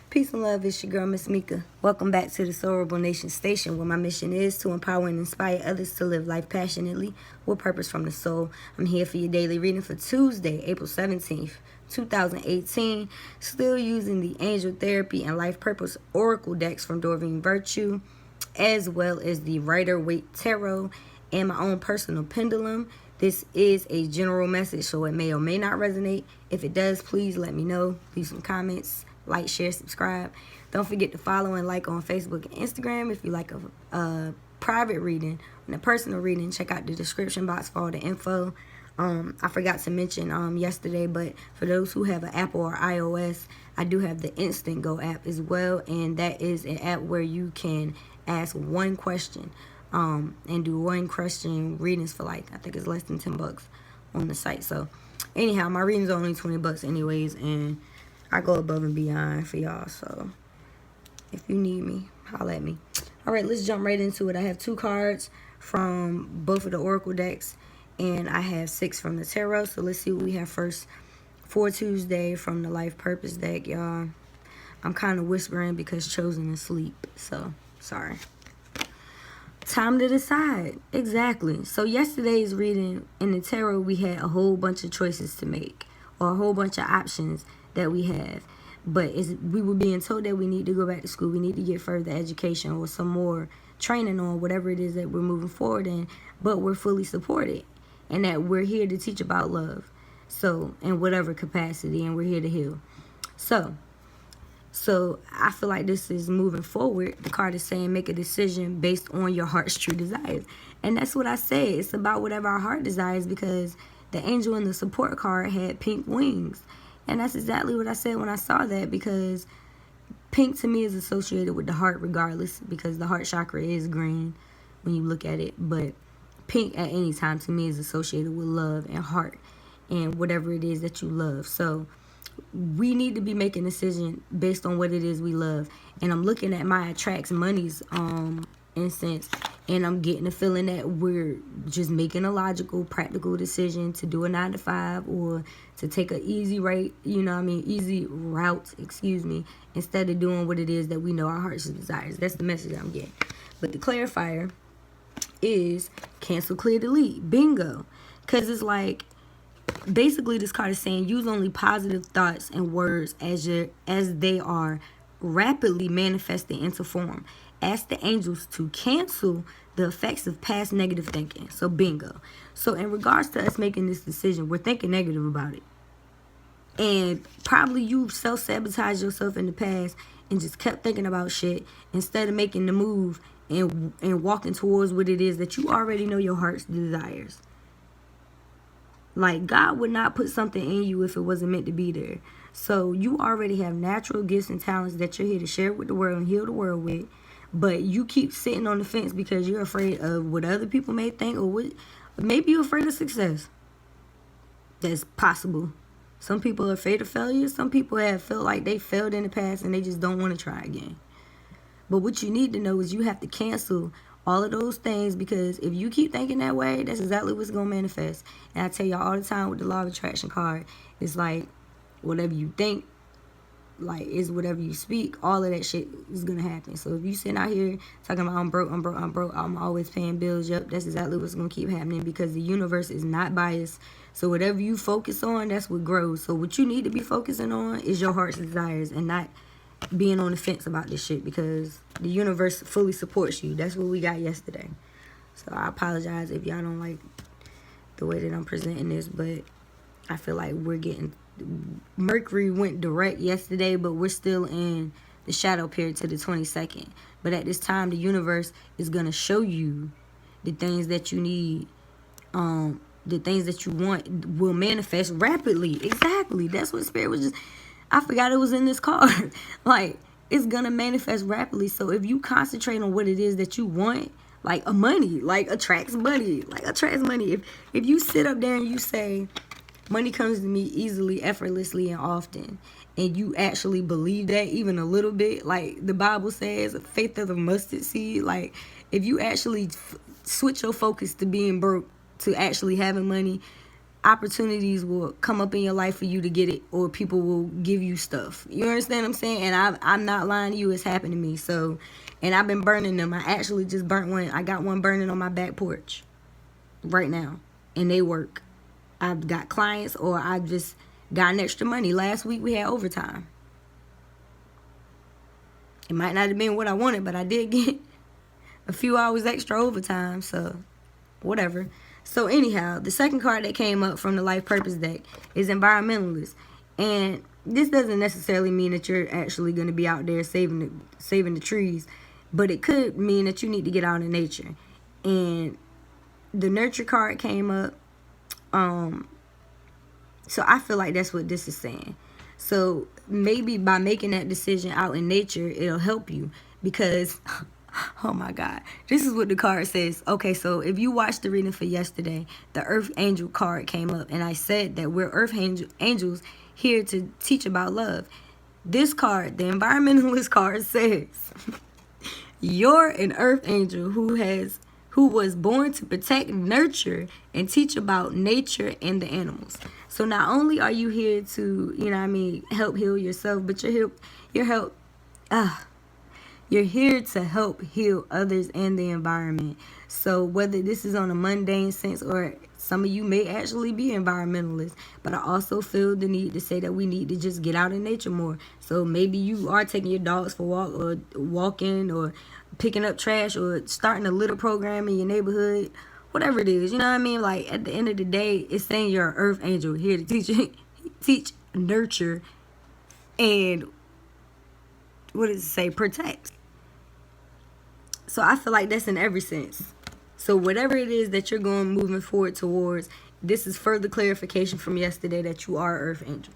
Peace and love, it's your girl, Miss Mika. Welcome back to the Soulable Nation Station, where my mission is to empower and inspire others to live life passionately with purpose from the soul. I'm here for your daily reading for Tuesday, April 17th, 2018. Still using the Angel Therapy and Life Purpose Oracle decks from Doreen Virtue, as well as the Writer Waite Tarot and my own personal pendulum. This is a general message, so it may or may not resonate. If it does, please let me know. Leave some comments. Like, share, subscribe. Don't forget to follow and like on Facebook and Instagram. If you like a private reading and a personal reading, check out the description box for all the info. I forgot to mention yesterday, but for those who have an Apple or iOS, I do have the Instant Go app as well, and that is an app where you can ask one question and do one question readings for I think it's less than $10 on the site. So anyhow, my readings are only $20 anyways, and I go above and beyond for y'all. So if you need me, holla at me. All right, let's jump right into it. I have 2 cards from both of the Oracle decks, and I have 6 from the Tarot. So let's see what we have first for Tuesday from the Life Purpose deck, y'all. I'm kind of whispering because Chosen is asleep, so sorry. Time to decide. Exactly. So yesterday's reading in the Tarot, we had a whole bunch of choices to make, or a whole bunch of options that we have. But we were being told that we need to go back to school. We need to get further education or some more training on whatever it is that we're moving forward in. But we're fully supported. And that we're here to teach about love. So, in whatever capacity. And we're here to heal. So I feel like this is moving forward. The card is saying make a decision based on your heart's true desires. And that's what I say. It's about whatever our heart desires, because the angel in the support card had pink wings. And that's exactly what I said when I saw that, because pink to me is associated with the heart regardless, because the heart chakra is green when you look at it. But pink at any time to me is associated with love and heart and whatever it is that you love. So we need to be making a decision based on what it is we love. And I'm looking at my attracts monies instance, and I'm getting the feeling that we're just making a logical, practical decision to do a 9-to-5 or to take an easy route, instead of doing what it is that we know our heart's desires. That's the message I'm getting. But the clarifier is cancel, clear, delete. Bingo. Because it's like, basically this card is saying use only positive thoughts and words as they are rapidly manifesting into form. Ask the angels to cancel the effects of past negative thinking. So bingo. So in regards to us making this decision, we're thinking negative about it. And probably you self-sabotaged yourself in the past and just kept thinking about shit instead of making the move and walking towards what it is that you already know your heart's desires. Like, God would not put something in you if it wasn't meant to be there. So you already have natural gifts and talents that you're here to share with the world and heal the world with. But you keep sitting on the fence because you're afraid of what other people may think, or maybe you're afraid of success. That's possible. Some people are afraid of failure. Some people have felt like they failed in the past and they just don't want to try again. But what you need to know is you have to cancel all of those things, because if you keep thinking that way, that's exactly what's going to manifest. And I tell y'all all the time with the Law of Attraction card, it's like whatever you think, like, is whatever you speak. All of that shit is going to happen. So if you sitting out here talking about I'm broke, I'm always paying bills, yep, that's exactly what's going to keep happening, because the universe is not biased. So whatever you focus on, that's what grows. So what you need to be focusing on is your heart's desires and not being on the fence about this shit, because the universe fully supports you. That's what we got yesterday. So I apologize if y'all don't like the way that I'm presenting this, but I feel like we're getting... Mercury went direct yesterday, but we're still in the shadow period to the 22nd. But at this time, the universe is going to show you the things that you need. The things that you want will manifest rapidly. Exactly. That's what Spirit was just... I forgot it was in this card. Like, it's going to manifest rapidly. So if you concentrate on what it is that you want, like a money, like attracts money. If you sit up there and you say, money comes to me easily, effortlessly, and often, and you actually believe that even a little bit, like the Bible says, faith of a mustard seed, like if you actually switch your focus to being broke to actually having money, opportunities will come up in your life for you to get it, or people will give you stuff. You understand what I'm saying? And I'm not lying to you. It's happened to me. So, and I've been burning them. I actually just burnt one. I got one burning on my back porch right now, and they work. I've got clients, or I just got an extra money. Last week we had overtime. It might not have been what I wanted, but I did get a few hours extra overtime, so whatever. So anyhow, the second card that came up from the Life Purpose deck is Environmentalist. And this doesn't necessarily mean that you're actually going to be out there saving the trees, but it could mean that you need to get out in nature. And the Nurture card came up. So I feel like that's what this is saying. So maybe by making that decision out in nature, it'll help you, because oh my God, this is what the card says. Okay, so if you watched the reading for yesterday, the Earth Angel card came up, and I said that we're Earth Angels here to teach about love. This card, the Environmentalist card, says you're an Earth Angel who was born to protect, nurture, and teach about nature and the animals. So not only are you here to, help heal yourself, but you're here to help heal others and the environment. So whether this is on a mundane sense, or some of you may actually be environmentalists, but I also feel the need to say that we need to just get out in nature more. So maybe you are taking your dogs for a walk, or walking, or picking up trash, or starting a litter program in your neighborhood, whatever it is. You know what I mean? Like, at the end of the day, it's saying you're an Earth Angel here to teach, nurture, and what does it say? Protect. So I feel like that's in every sense. So whatever it is that you're moving forward towards, this is further clarification from yesterday that you are Earth Angel.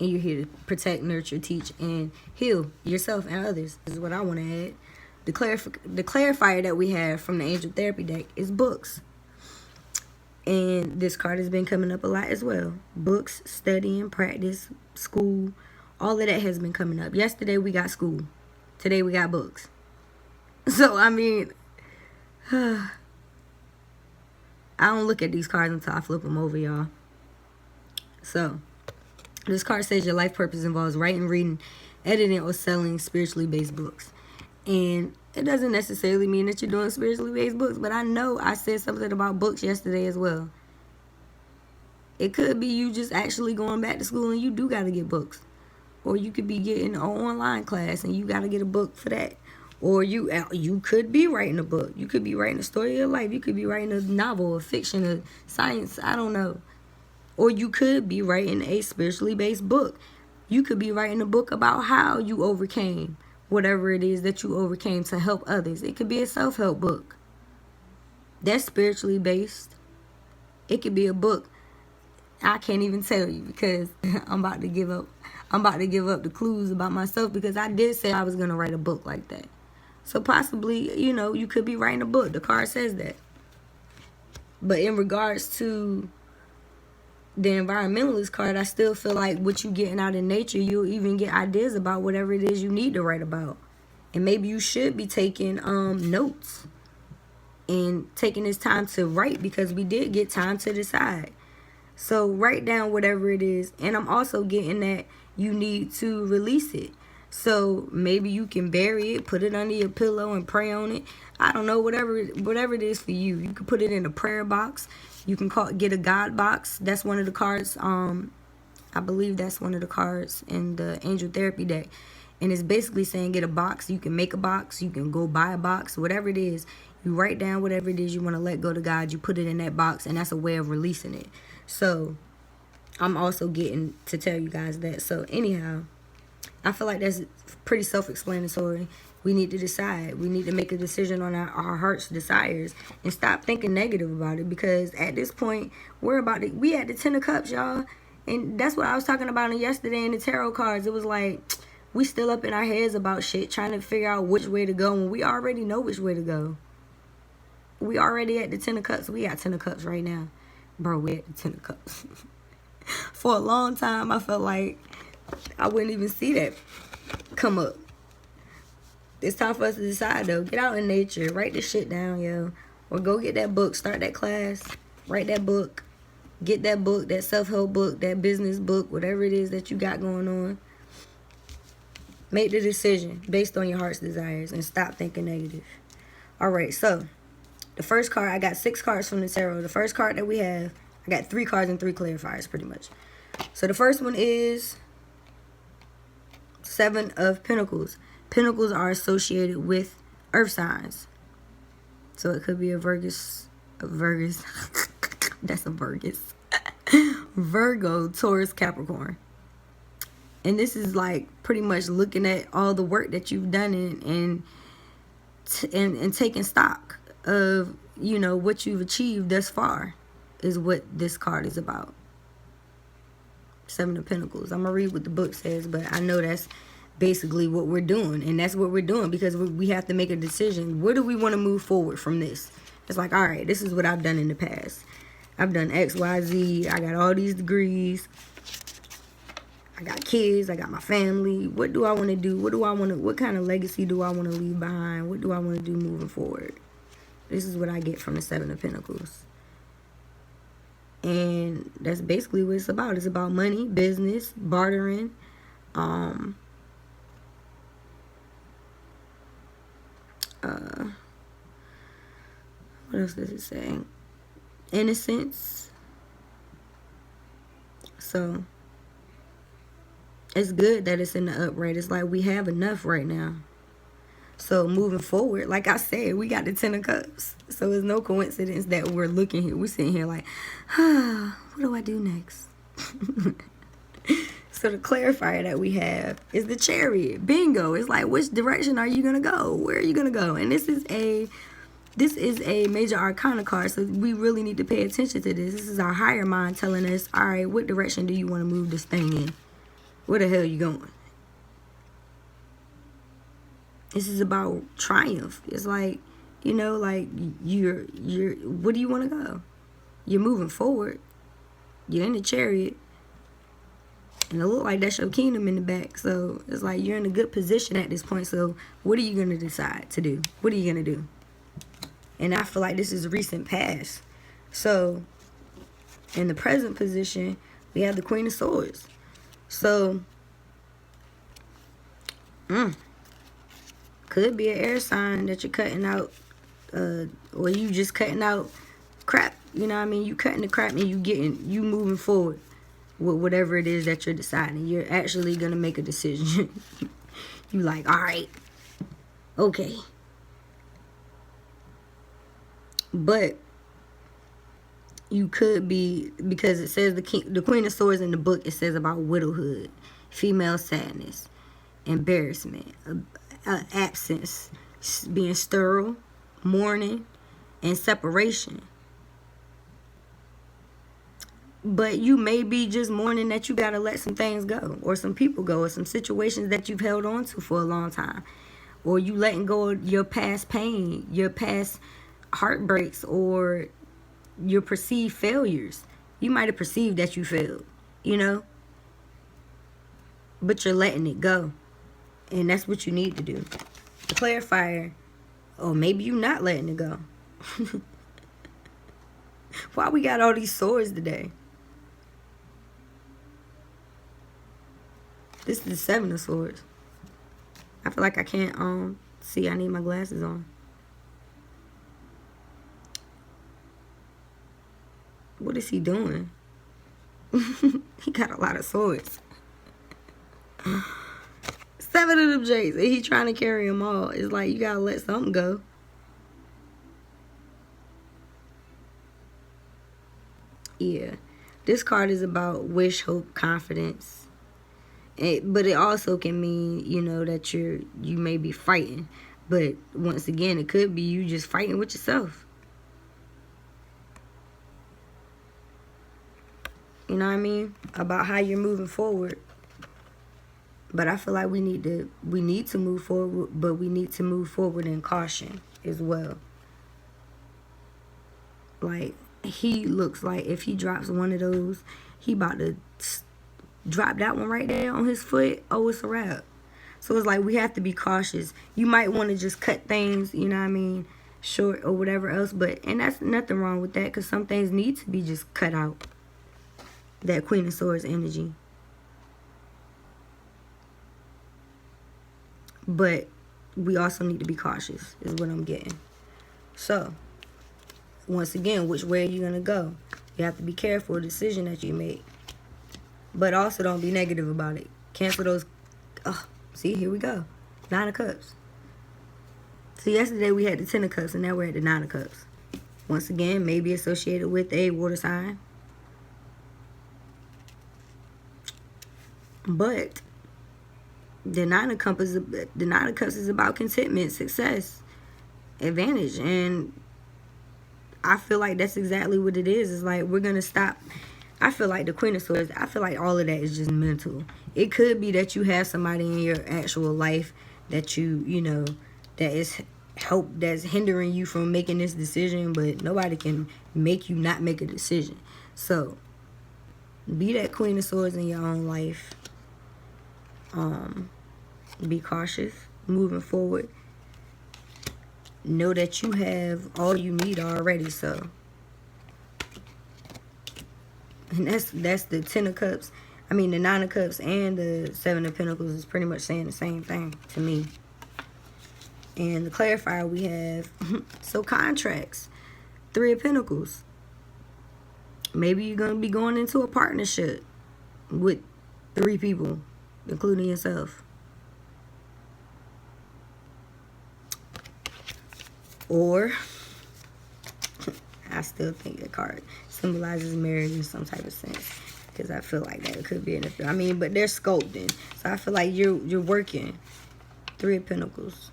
And you're here to protect, nurture, teach, and heal yourself and others. This is what I want to add. The clarifier that we have from the Angel Therapy deck is books. And this card has been coming up a lot as well. Books, studying, practice, school, all of that has been coming up. Yesterday we got school. Today we got books. So, I mean, I don't look at these cards until I flip them over, y'all. So, this card says your life purpose involves writing, reading, editing, or selling spiritually based books. And it doesn't necessarily mean that you're doing spiritually based books, but I know I said something about books yesterday as well. It could be you just actually going back to school and you do got to get books. Or you could be getting an online class and you got to get a book for that. Or you could be writing a book. You could be writing a story of your life. You could be writing a novel, a fiction, a science, I don't know. Or you could be writing a spiritually based book. You could be writing a book about how you overcame whatever it is that you overcame to help others. It could be a self-help book. That's spiritually based. It could be a book. I can't even tell you because I'm about to give up. I'm about to give up the clues about myself, because I did say I was going to write a book like that. So possibly, you could be writing a book. The card says that. But in regards to the Environmentalist card, I still feel like what you getting out in nature, you'll even get ideas about whatever it is you need to write about. And maybe you should be taking notes and taking this time to write, because we did get time to decide. So write down whatever it is. And I'm also getting that you need to release it. So maybe you can bury it, put it under your pillow and pray on it. I don't know, whatever it is for you. You can put it in a prayer box. You can get a God box. That's one of the cards. I believe that's one of the cards in the Angel Therapy deck. And it's basically saying get a box. You can make a box. You can go buy a box. Whatever it is, you write down whatever it is you want to let go to God. You put it in that box, and that's a way of releasing it. So I'm also getting to tell you guys that. So anyhow, I feel like that's pretty self-explanatory. We need to decide. We need to make a decision on our heart's desires and stop thinking negative about it, because at this point, we at the 10 of Cups, y'all. And that's what I was talking about yesterday in the tarot cards. It was like, we still up in our heads about shit, trying to figure out which way to go, when we already know which way to go. We already at the 10 of Cups. We got 10 of Cups right now. Bro, we at the 10 of Cups. For a long time, I felt like I wouldn't even see that come up. It's time for us to decide, though. Get out in nature. Write this shit down, yo. Or go get that book. Start that class. Write that book. Get that book, that self-help book, that business book, whatever it is that you got going on. Make the decision based on your heart's desires and stop thinking negative. All right, so the first card, I got 6 cards from the tarot. The first card that we have, I got 3 cards and 3 clarifiers pretty much. So the first one is 7 of Pentacles. Pentacles are associated with earth signs. So it could be a Virgus. That's a Virgus. Virgo, Taurus, Capricorn. And this is like pretty much looking at all the work that you've done and taking stock of, you know, what you've achieved thus far is what this card is about. 7 of Pentacles. I'm going to read what the book says, but I know that's basically what we're doing. And that's what we're doing because we have to make a decision. Where do we want to move forward from this? It's like, all right, this is what I've done in the past. I've done X, Y, Z. I got all these degrees. I got kids. I got my family. What do I want to do? What kind of legacy do I want to leave behind? What do I want to do moving forward? This is what I get from the 7 of Pentacles. And that's basically what it's about. It's about money, business, bartering. What else does it say? Innocence. So it's good that it's in the upright. It's like we have enough right now. So moving forward, like I said, we got the 10 of Cups. So it's no coincidence that we're looking here. We're sitting here like, what do I do next? So the clarifier that we have is the Chariot. Bingo. It's like, which direction are you going to go? Where are you going to go? And this is a major arcana card, so we really need to pay attention to this. This is our higher mind telling us, all right, what direction do you want to move this thing in? Where the hell are you going? This is about triumph. It's like, you know, like you're where do you want to go? You're moving forward. You're in the Chariot. And it looks like that's your kingdom in the back. So it's like you're in a good position at this point. So what are you going to decide to do? What are you going to do? And I feel like this is recent past. So in the present position, we have the Queen of Swords. So, could be an air sign that you're cutting out, or you just cutting out crap. You know what I mean? You cutting the crap and you moving forward with whatever it is that you're deciding. You're actually going to make a decision. You like, all right, okay. But you could be, because it says the Queen of Swords in the book, it says about widowhood, female sadness, embarrassment, absence, being sterile, mourning, and separation. But you may be just mourning that you got to let some things go, or some people go, or some situations that you've held on to for a long time. Or you letting go of your past pain, your past heartbreaks, or your perceived failures. You might have perceived that you failed, you know, but you're letting it go. And that's what you need to do. The clarifier, or maybe you're not letting it go. Why we got all these swords today? This is the 7 of Swords. I feel like I can't see. I need my glasses on. What is he doing? He got a lot of swords. 7 of them J's. And he trying to carry them all. It's like you gotta let something go. Yeah. This card is about wish, hope, confidence. But it also can mean, you know, that you may be fighting. But once again, it could be you just fighting with yourself. You know what I mean? About how you're moving forward. But I feel like we need to move forward, but we need to move forward in caution as well. Like, he looks like if he drops one of those, he about to drop that one right there on his foot. Oh, it's a wrap. So it's like we have to be cautious. You might want to just cut things, you know what I mean, short or whatever else. And that's nothing wrong with that, because some things need to be just cut out. that Queen of Swords energy. But we also need to be cautious, is what I'm getting. So, once again, which way are you going to go? You have to be careful of the decision that you make. But also don't be negative about it. Cancel those. Oh, see, here we go. 9 of Cups. So yesterday we had the 10 of Cups, and now we're at the 9 of Cups. Once again, maybe associated with a water sign. But the 9 of Cups is about contentment, success, advantage, and I feel like that's exactly what it is. It's like we're gonna stop. I feel like the Queen of Swords, I feel like all of that is just mental. It could be that you have somebody in your actual life that you know, that is that's hindering you from making this decision, but nobody can make you not make a decision. So be that Queen of Swords in your own life. Be cautious moving forward. Know that you have all you need already. So, and that's the 10 of Cups. I mean, the 9 of Cups and the 7 of Pentacles is pretty much saying the same thing to me. And the clarifier we have, so contracts, 3 of Pentacles. Maybe you're going to be going into a partnership with 3 people, including yourself. Or, I still think the card symbolizes marriage in some type of sense. Because I feel like that it could be in the, I mean, but they're sculpting. So I feel like you're working. 3 of Pentacles.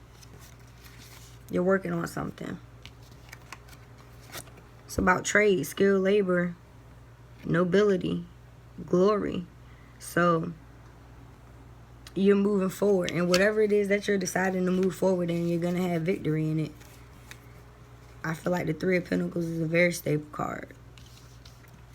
You're working on something. It's about trade, skilled labor, nobility, glory. So you're moving forward. And whatever it is that you're deciding to move forward in, you're going to have victory in it. I feel like the 3 of Pentacles is a very stable card.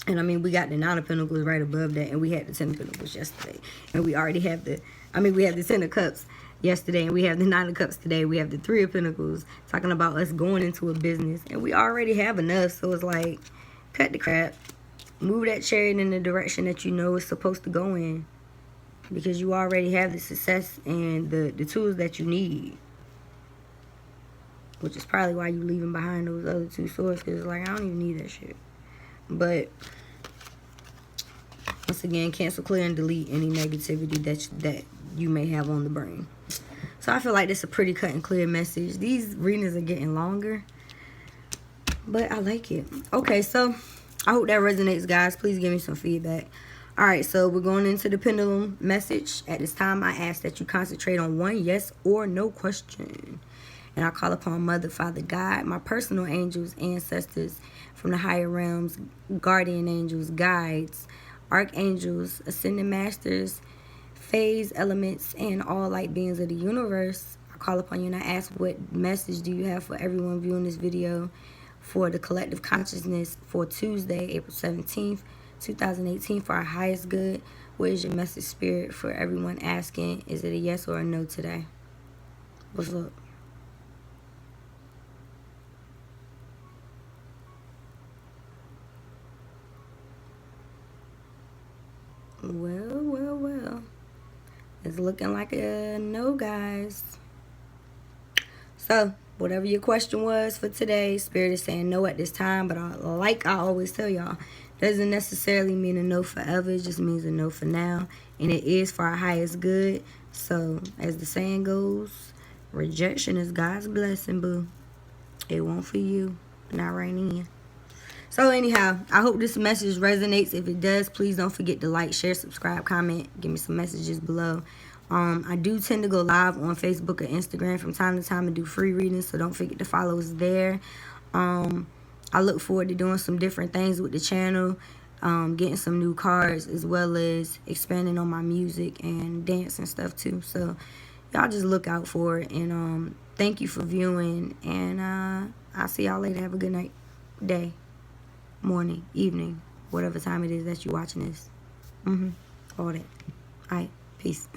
And I mean, we got the 9 of Pentacles right above that. And we had the 10 of Pentacles yesterday. And we already have the, we have the 10 of Cups yesterday. And we have the 9 of Cups today. We have the 3 of Pentacles talking about us going into a business. And we already have enough. So it's like, cut the crap. Move that chariot in the direction that you know it's supposed to go in. Because you already have the success and the tools that you need. Which is probably why you're leaving behind those other 2 swords. Because it's like, I don't even need that shit. But once again, cancel, clear, and delete any negativity that you may have on the brain. So I feel like this is a pretty cut and clear message. These readings are getting longer, but I like it. Okay, so I hope that resonates, guys. Please give me some feedback. All right, so we're going into the pendulum message. At this time, I ask that you concentrate on one yes or no question. And I call upon Mother, Father, God, my personal angels, ancestors from the higher realms, guardian angels, guides, archangels, ascended masters, phase elements, and all light beings of the universe. I call upon you and I ask, what message do you have for everyone viewing this video for the collective consciousness for Tuesday, April 17th, 2018, for our highest good? What is your message, Spirit, for everyone asking? Is it a yes or a no today? What's up? Well. It's looking like a no, guys. So, whatever your question was for today, Spirit is saying no at this time. But I always tell y'all, doesn't necessarily mean a no forever. It just means a no for now. And it is for our highest good. So, as the saying goes, rejection is God's blessing, boo. It won't for you. Not right in. So anyhow, I hope this message resonates. If it does, please don't forget to like, share, subscribe, comment. Give me some messages below. I do tend to go live on Facebook or Instagram from time to time and do free readings, so don't forget to follow us there. I look forward to doing some different things with the channel, getting some new cards, as well as expanding on my music and dance and stuff too. So y'all just look out for it. And thank you for viewing. And I'll see y'all later. Have a good night, day, morning, evening, whatever time it is that you're watching this. All that. All right. Peace.